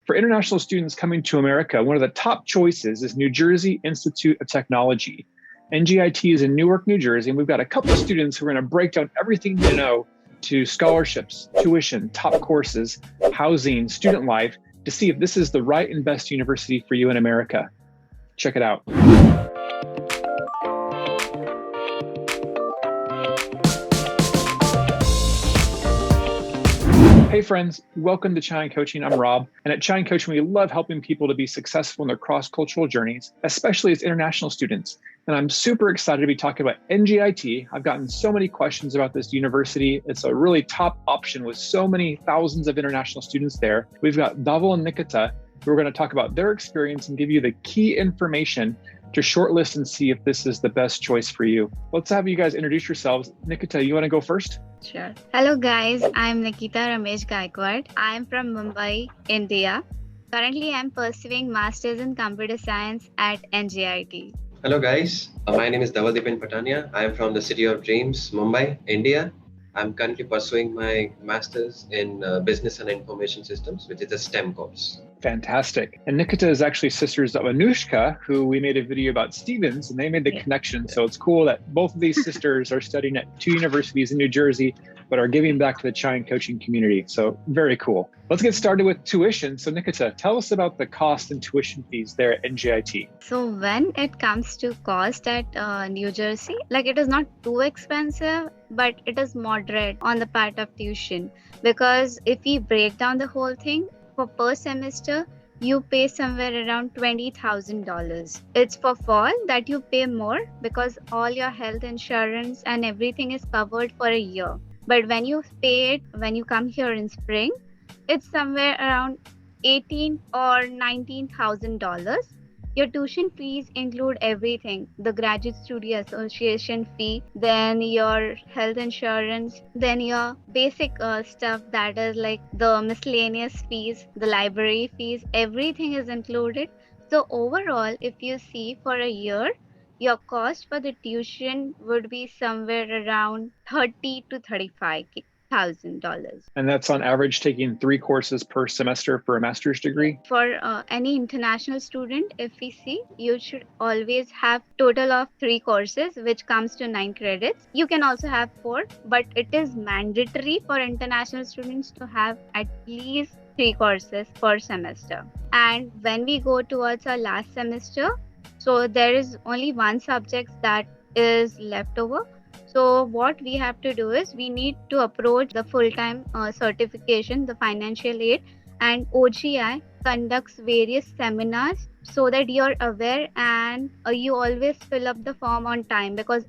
For international students coming to America, one of the top choices is New Jersey Institute of Technology. NJIT is in Newark, New Jersey, and we've got a couple of students who are going to break down everything you know to scholarships, tuition, top courses, housing, student life, to see if this is the right and best university for you in America. Check it out. Hey friends, welcome to Chine Coaching. I'm Rob, and at Chine Coaching, we love helping people to be successful in their cross-cultural journeys, especially as international students. And I'm super excited to be talking about NJIT. I've gotten so many questions about this university. It's a really top option with so many thousands of international students there. We've got Dhaval Nikita, who are going to talk about their experience and give you the key information to shortlist and see if this is the best choice for you. Let's have you guys introduce yourselves. Nikita, you want to go first? Sure. Hello guys, I'm Nikita Ramesh Gaikwad. I'm from Mumbai, India. Currently, I'm pursuing Masters in Computer Science at NJIT. Hello guys, my name is Dhaval Nikita. I am from the City of Dreams, Mumbai, India. I'm currently pursuing my Masters in Business and Information Systems, which is a STEM course. Fantastic. And Nikita is actually sisters of Anushka, who we made a video about Stevens, and they made the connection. So it's cool that both of these sisters are studying at two universities in New Jersey, but are giving back to the Chine coaching community. So very cool. Let's get started with tuition. So Nikita, tell us about the cost and tuition fees there at NJIT. So when it comes to cost at New Jersey, it is not too expensive, but it is moderate on the part of tuition. Because if we break down the whole thing, for per semester, you pay somewhere around $20,000. It's for fall that you pay more because all your health insurance and everything is covered for a year. But when you pay it, when you come here in spring, it's somewhere around $18,000 or $19,000. Your tuition fees include everything: the Graduate Student Association fee, then your health insurance, then your basic stuff, that is like the miscellaneous fees, the library fees, everything is included. So overall, if you see for a year, your cost for the tuition would be somewhere around $30,000 to $35,000. And that's on average taking 3 courses per semester for a master's degree? For any international student, if we see, you should always have total of 3 courses, which comes to 9 credits. You can also have 4, but it is mandatory for international students to have at least 3 courses per semester. And when we go towards our last semester, so there is only one subject that is left over. So what we have to do is we need to approach the full-time certification, the financial aid, and OGI conducts various seminars so that you're aware and you always fill up the form on time because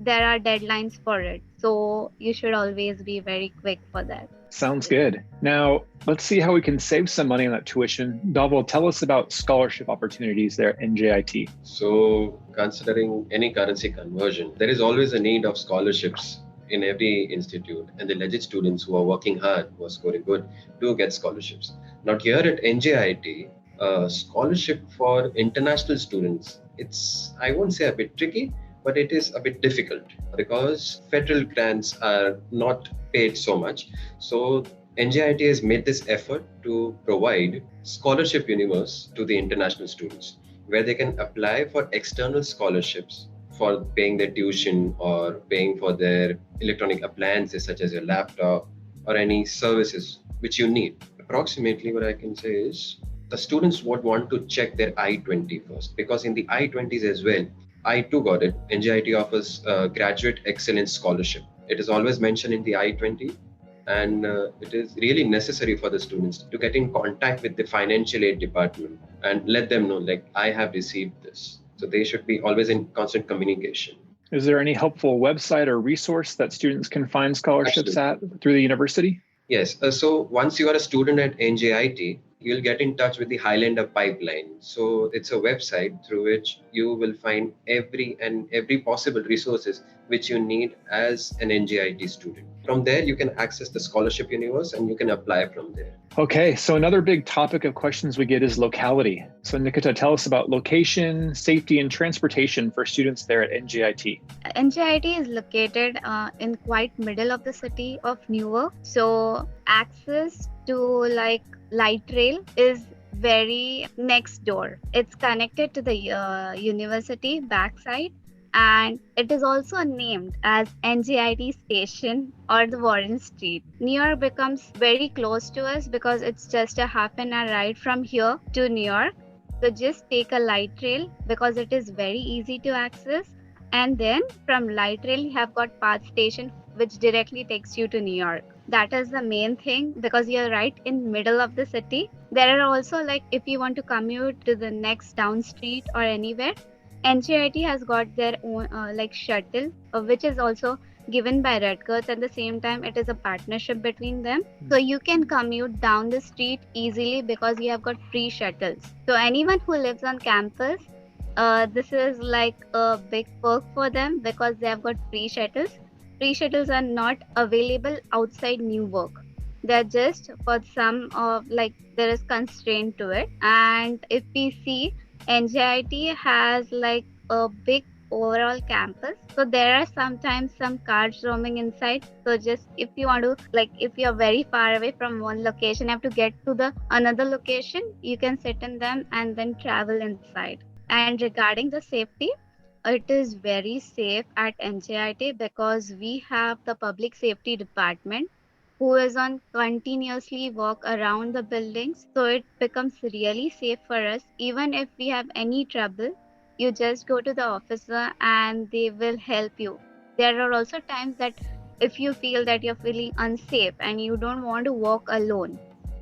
there are deadlines for it. So you should always be very quick for that. Sounds good. Now, let's see how we can save some money on that tuition. Dhaval, tell us about scholarship opportunities there at NJIT. So considering any currency conversion, there is always a need of scholarships in every institute, and the legit students who are working hard, who are scoring good, do get scholarships. Now here at NJIT, scholarship for international students, it's, I won't say a bit tricky, but it is a bit difficult because federal grants are not paid so much. So NJIT has made this effort to provide scholarship universe to the international students, where they can apply for external scholarships for paying their tuition or paying for their electronic appliances such as your laptop or any services which you need. Approximately what I can say is the students would want to check their I-20 first, because in the I-20s as well, I too got it. NJIT offers a Graduate Excellence Scholarship. It is always mentioned in the I-20, and it is really necessary for the students to get in contact with the financial aid department and let them know, I have received this. So they should be always in constant communication. Is there any helpful website or resource that students can find scholarships at through the university? Yes. So once you are a student at NJIT, you'll get in touch with the Highlander Pipeline. So it's a website through which you will find every possible resources which you need as an NJIT student. From there, you can access the scholarship universe and you can apply from there. Okay, so another big topic of questions we get is locality. So Nikita, tell us about location, safety, and transportation for students there at NJIT. NJIT is located in quite middle of the city of Newark. So access to light rail is very next door. It's connected to the university backside, and it is also named as NJIT Station or the Warren Street. New York becomes very close to us because it's just a half an hour ride from here to New York. So just take a light rail because it is very easy to access. And then from light rail, you have got Path Station, which directly takes you to New York. That is the main thing because you're right in middle of the city. There are also, like, if you want to commute to the next down street or anywhere, NJIT has got their own like shuttle, which is also given by Rutgers. At the same time, it is a partnership between them. So you can commute down the street easily because you have got free shuttles. So anyone who lives on campus, this is like a big perk for them because they have got free shuttles. Free shuttles are not available outside Newark. They're just for some of like there is constraint to it. And if we see, NJIT has like a big overall campus, so there are sometimes some cars roaming inside. So just if you want to, like, if you're very far away from one location, you have to get to the another location, you can sit in them and then travel inside. And regarding the safety, it is very safe at NJIT because we have the public safety department who is on continuously walk around the buildings. So it becomes really safe for us. Even if we have any trouble, you just go to the officer and they will help you. There are also times that if you feel that you're feeling unsafe and you don't want to walk alone,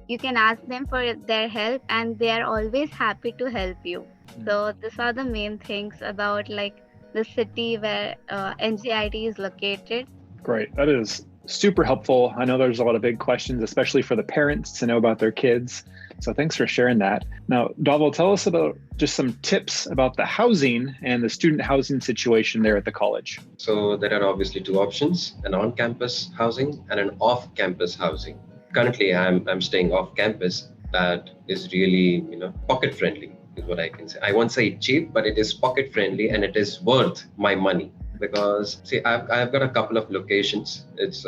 you can ask them for their help and they are always happy to help you. So these are the main things about like the city where NJIT is located. Great. That is super helpful. I know there's a lot of big questions, especially for the parents to know about their kids. So thanks for sharing that. Now, Dhaval, tell us about just some tips about the housing and the student housing situation there at the college. So there are obviously two options, an on-campus housing and an off-campus housing. Currently, I'm staying off campus. That is really, pocket friendly is what I can say. I won't say cheap, but it is pocket friendly and it is worth my money. Because see, I've got a couple of locations. It's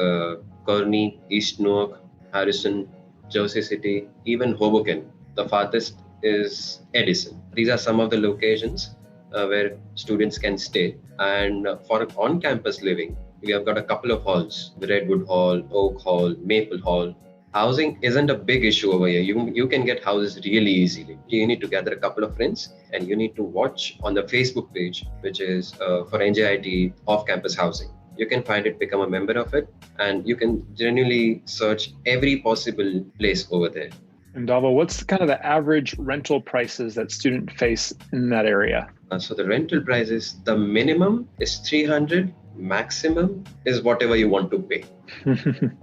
Kearney, East Newark, Harrison, Jersey City, even Hoboken. The farthest is Edison. These are some of the locations where students can stay. And for on-campus living, we have got a couple of halls: the Redwood Hall, Oak Hall, Maple Hall. Housing isn't a big issue over here. You can get houses really easily. You need to gather a couple of friends and you need to watch on the Facebook page, which is for NJIT off-campus housing. You can find it, become a member of it, and you can genuinely search every possible place over there. And Dhaval, what's kind of the average rental prices that students face in that area? So the rental prices, the minimum is 300. Maximum is whatever you want to pay.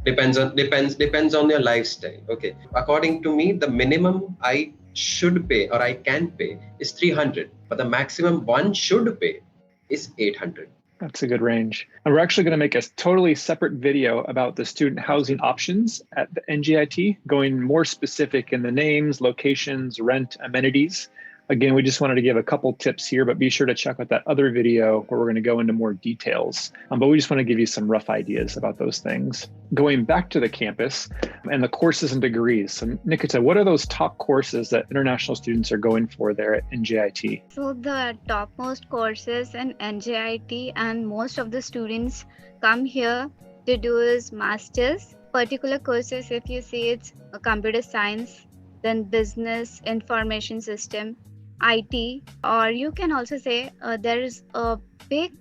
depends on your lifestyle. Okay, according to me, the minimum I should pay or I can pay is 300, but the maximum one should pay is 800. That's a good range. And we're actually going to make a totally separate video about the student housing options at the NJIT, going more specific in the names, locations, rent, amenities. Again, we just wanted to give a couple tips here, but be sure to check out that other video where we're going to go into more details. But we just want to give you some rough ideas about those things. Going back to the campus and the courses and degrees. So Nikita, what are those top courses that international students are going for there at NJIT? So the topmost courses in NJIT and most of the students come here to do is masters. Particular courses, if you see, it's computer science, then business, information system, IT, or you can also say there is a big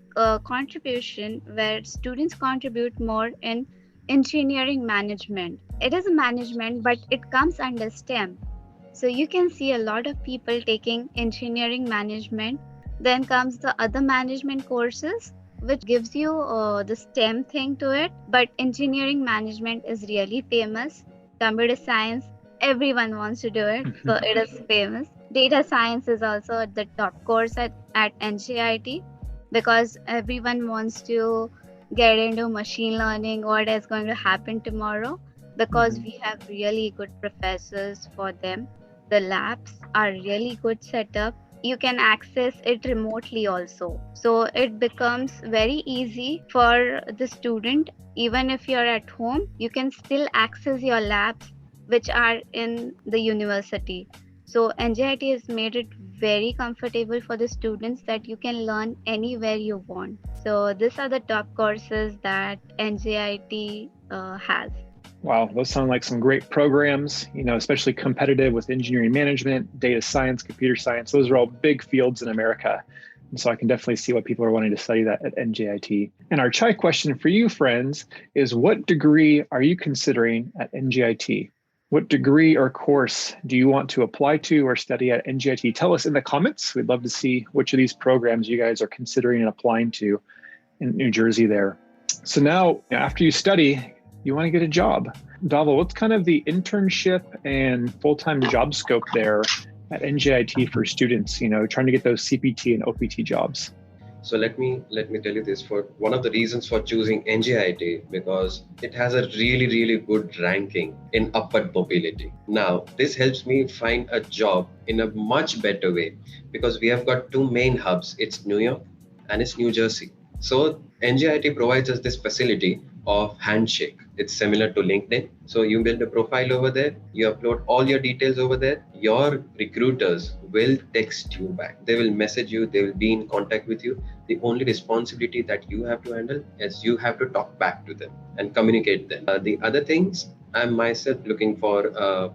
contribution where students contribute more in engineering management. It is a management, but it comes under STEM. So you can see a lot of people taking engineering management. Then comes the other management courses, which gives you the STEM thing to it. But engineering management is really famous. Computer science, everyone wants to do it, so it is famous. Data science is also the top course at NJIT because everyone wants to get into machine learning, what is going to happen tomorrow, because we have really good professors for them. The labs are really good setup. You can access it remotely also. So it becomes very easy for the student. Even if you're at home, you can still access your labs which are in the university. So NJIT has made it very comfortable for the students that you can learn anywhere you want. So these are the top courses that NJIT has. Wow, those sound like some great programs, especially competitive with engineering management, data science, computer science. Those are all big fields in America. And so I can definitely see why people are wanting to study that at NJIT. And our chai question for you, friends, is what degree are you considering at NJIT? What degree or course do you want to apply to or study at NJIT? Tell us in the comments. We'd love to see which of these programs you guys are considering and applying to in New Jersey there. So now, after you study, you want to get a job. Dhaval, what's kind of the internship and full-time job scope there at NJIT for students, trying to get those CPT and OPT jobs? So let me tell you this. For one of the reasons for choosing NJIT, because it has a really good ranking in upward mobility. Now this helps me find a job in a much better way, because we have got two main hubs. It's New York and it's New Jersey. So NJIT provides us this facility of handshake. It's similar to LinkedIn. So you build a profile over there, you upload all your details over there, your recruiters will text you back. They will message you, they will be in contact with you. The only responsibility that you have to handle is you have to talk back to them and communicate them. The other things, I'm myself looking for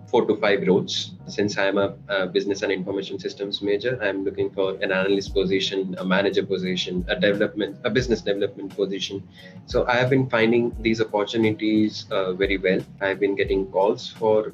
4 to 5 roles. Since I'm a business and information systems major, I'm looking for an analyst position, a manager position, a business development position. So I have been finding these opportunities very well. I've been getting calls for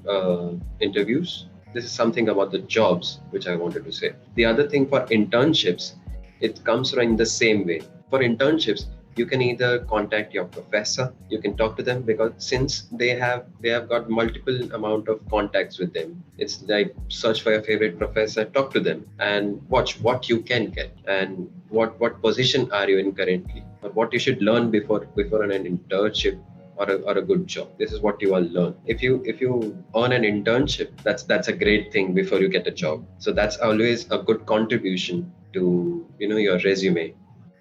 interviews. This is something about the jobs which I wanted to say. The other thing for internships, it comes in the same way. For internships, you can either contact your professor, you can talk to them, because since they have got multiple amount of contacts with them, it's like search for your favorite professor, talk to them and watch what you can get and what position are you in currently, or what you should learn before an internship or a good job. This is what you will learn. If you earn an internship, that's a great thing before you get a job. So that's always a good contribution to your resume,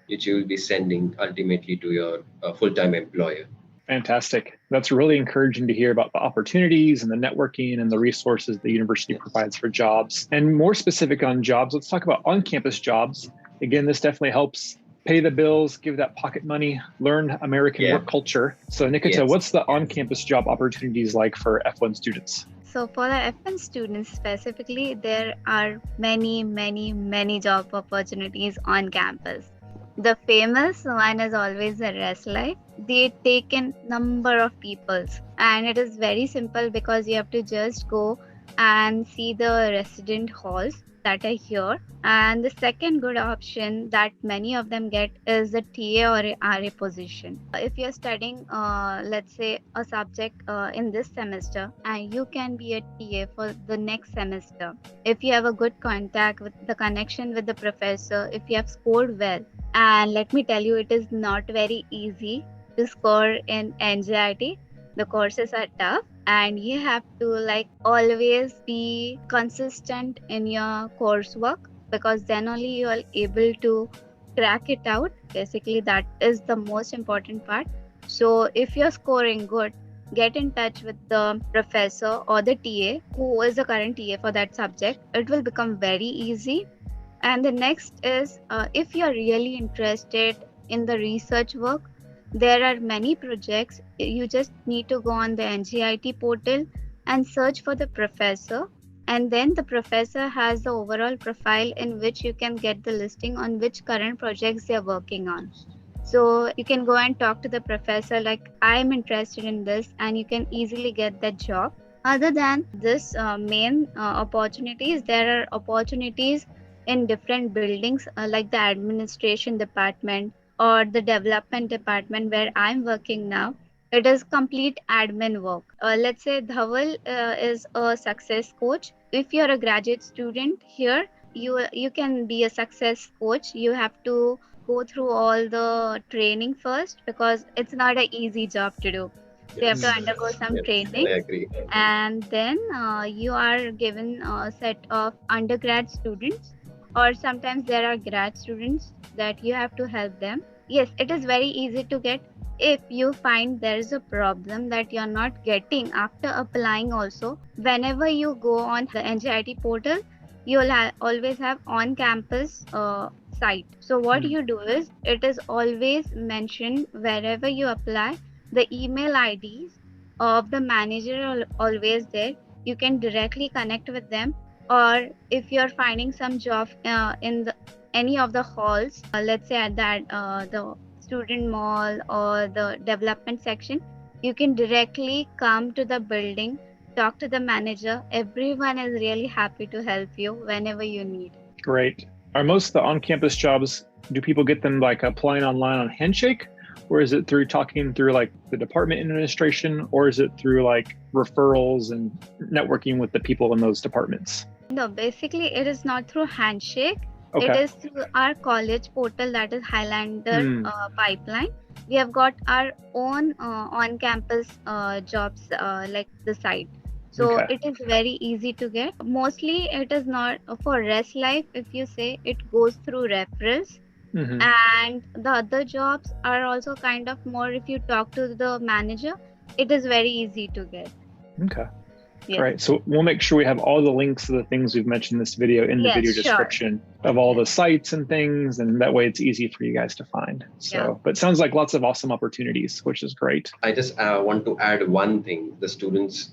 which you will be sending ultimately to your full-time employer. Fantastic. That's really encouraging to hear about the opportunities and the networking and the resources the university provides for jobs. And more specific on jobs, let's talk about on-campus jobs. Again, this definitely helps pay the bills, give that pocket money, learn American work culture. So Nikita, what's the on-campus job opportunities like for F1 students? So for the F1 students specifically, there are many job opportunities on campus. The famous one is always the rest life. They take in number of peoples, and it is very simple because you have to just go and see the resident halls that are here. And the second good option that many of them get is the TA or a RA position. If you're studying, let's say, a subject in this semester, and you can be a TA for the next semester. If you have a good contact with the connection with the professor, if you have scored well. And let me tell you, it is not very easy to score in NJIT. The courses are tough, and you have to always be consistent in your coursework, because then only you are able to crack it out. Basically, that is the most important part. So if you're scoring good, get in touch with the professor or the TA who is the current TA for that subject. It will become very easy. And the next is, if you're really interested in the research work, there are many projects. You just need to go on the NJIT portal and search for the professor. And then the professor has the overall profile in which you can get the listing on which current projects they're working on. So you can go and talk to the professor like, I'm interested in this, and you can easily get that job. Other than this main opportunities, there are opportunities in different buildings like the administration department or the development department where I'm working now. It is complete admin work. Let's say Dhaval is a success coach. If you're a graduate student here, you can be a success coach. You have to go through all the training first, because it's not an easy job to do. So you have to undergo some training. I agree. And then you are given a set of undergrad students, or sometimes there are grad students that you have to help them. Yes, it is very easy to get if you find there is a problem that you're not getting after applying also, whenever you go on the NJIT portal, you'll always have on-campus site. So what you do is, it is always mentioned wherever you apply, the email IDs of the manager are always there. You can directly connect with them, or if you're finding some job in any of the halls, let's say at that the student mall or the development section, you can directly come to the building, talk to the manager. Everyone is really happy to help you whenever you need. Great. Are most of the on-campus jobs, do people get them like applying online on Handshake? Or is it through talking through like the department administration? Or is it through like referrals and networking with the people in those departments? No, basically it is not through Handshake. Okay. It is through our college portal, that is Highlander Pipeline. We have got our own on-campus jobs like the site. So Okay. it is very easy to get. Mostly it is not for Rest Life. If you say, it goes through referrals. And the other jobs are also kind of more, if you talk to the manager, it is very easy to get. Okay. Yes. All right. So we'll make sure we have all the links to the things we've mentioned in this video in the video description of all the sites and things. And that way it's easy for you guys to find. So, but it sounds like lots of awesome opportunities, which is great. I just want to add one thing. The students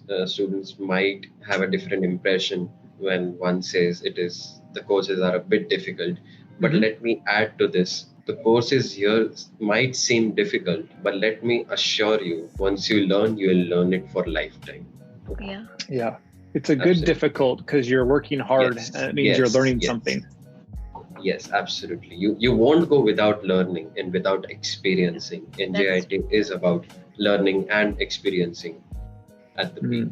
might have a different impression when one says the courses are a bit difficult. But let me add to this. The courses here might seem difficult, but let me assure you, once you learn, you will learn it for lifetime. Yeah. It's a good difficult because you're working hard and it means you're learning something. Yes, absolutely. You won't go without learning and without experiencing. NJIT is about learning and experiencing at the peak.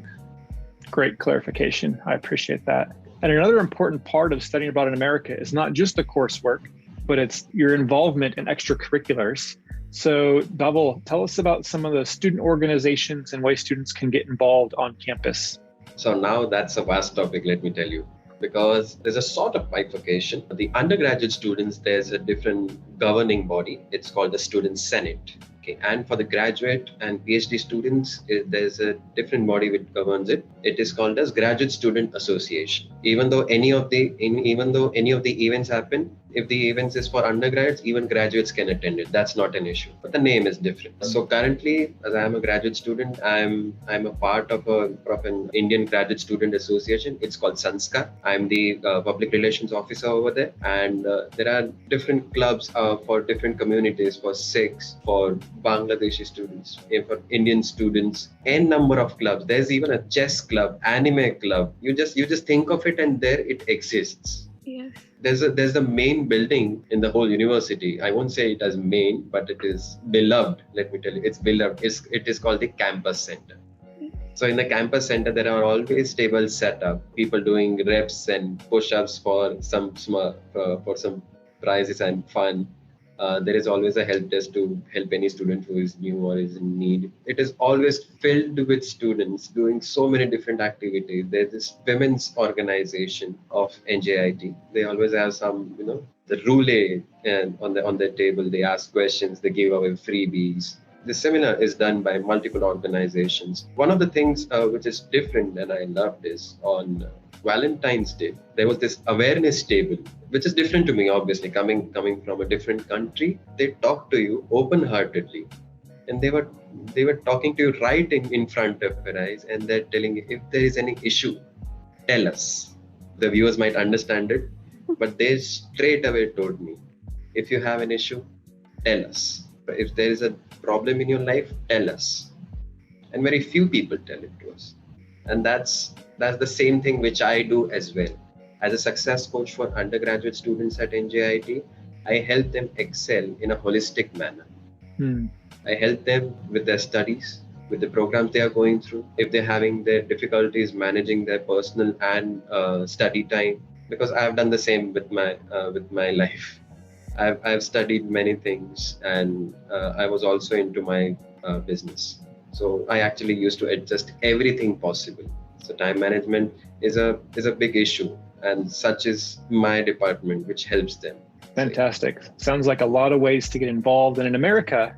Great clarification. I appreciate that. And another important part of studying abroad in America is not just the coursework, but it's your involvement in extracurriculars. So Dhaval, tell us about some of the student organizations and ways students can get involved on campus. So now that's a vast topic, let me tell you, because there's a sort of bifurcation. The undergraduate students, there's a different governing body. It's called the Student Senate. Okay. And for the graduate and PhD students, there's a different body which governs it. It is called as Graduate Student Association. Even though any of the events happen, if the events is for undergrads, even graduates can attend it. That's not an issue. But the name is different. So currently, as I am a graduate student, I'm a part of an Indian Graduate Student Association. It's called Sanskar. I'm the public relations officer over there. And there are different clubs for different communities, for Sikhs, for Bangladeshi students, for Indian students, n number of clubs. There's even a chess club, anime club. You just think of it and there it exists. Yes. There's the main building in the whole university. I won't say it as main, but it is beloved. Let me tell you, it's beloved. It is called the campus center. So in the campus center, there are always tables set up, people doing reps and push-ups for some prizes and fun. There is always a help desk to help any student who is new or is in need. It is always filled with students doing so many different activities. There's this women's organization of NJIT. They always have some, the roulette and on their table. They ask questions, they give away freebies. The seminar is done by multiple organizations. One of the things which is different and I loved is on Valentine's Day, there was this awareness table, which is different to me, obviously, coming from a different country. They talk to you open-heartedly. And they were talking to you right in front of your eyes, and they're telling you, if there is any issue, tell us. The viewers might understand it, but they straight away told me, if you have an issue, tell us. If there is a problem in your life, tell us. And very few people tell it to us. And that's the same thing which I do as well. As a success coach for undergraduate students at NJIT, I help them excel in a holistic manner. I help them with their studies, with the programs they are going through, if they're having their difficulties managing their personal and study time, because I have done the same with my life. I've studied many things, and I was also into my business. So I actually used to adjust everything possible. So time management is a big issue, and such is my department, which helps them. Fantastic. Sounds like a lot of ways to get involved. And in America,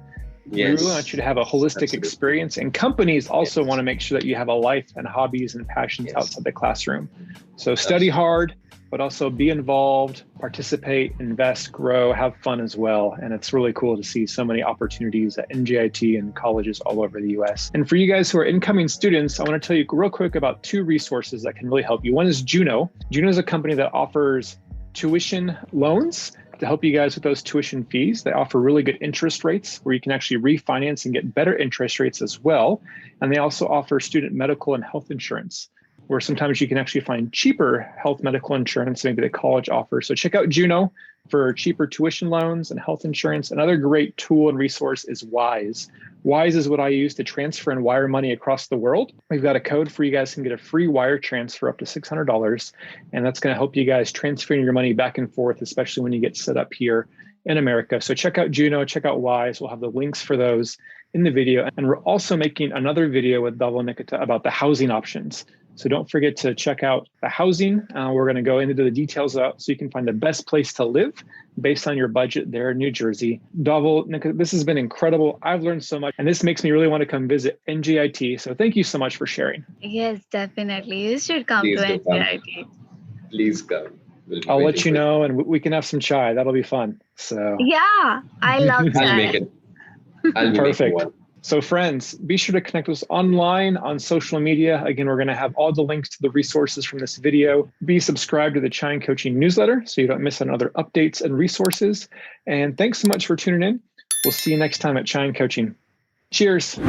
We really Yes, want you to have a holistic absolutely. experience, and companies also Yes. want to make sure that you have a life and hobbies and passions Yes. outside the classroom. So study Absolutely. hard, but also be involved, participate, invest, grow, have fun as well. And it's really cool to see so many opportunities at NJIT and colleges all over the US. And for you guys who are incoming students, I want to tell you real quick about 2 resources that can really help you. One is Juno. Juno is a company that offers tuition loans to help you guys with those tuition fees. They offer really good interest rates where you can actually refinance and get better interest rates as well. And they also offer student medical and health insurance, where sometimes you can actually find cheaper health medical insurance, maybe the college offers. So check out Juno for cheaper tuition loans and health insurance. Another great tool and resource is Wise. Wise is what I use to transfer and wire money across the world. We've got a code for you guys can get a free wire transfer up to $600. And that's going to help you guys transferring your money back and forth, especially when you get set up here in America. So check out Juno, check out Wise. We'll have the links for those in the video. And we're also making another video with Dhaval Nikita about the housing options. So don't forget to check out the housing. We're going to go into the details so you can find the best place to live based on your budget there in New Jersey. Dhaval, Nikita, this has been incredible. I've learned so much, and this makes me really want to come visit NJIT. So thank you so much for sharing. Yes, definitely. You should come Please to do come. NJIT. Please come. We'll be I'll let waiting you for know, and we can have some chai. That'll be fun. So Yeah, I love I'll that. make it. I'll be Perfect. making one. So friends, be sure to connect with us online on social media. Again, we're going to have all the links to the resources from this video. Be subscribed to the Chine Coaching newsletter so you don't miss on other updates and resources. And thanks so much for tuning in. We'll see you next time at Chine Coaching. Cheers.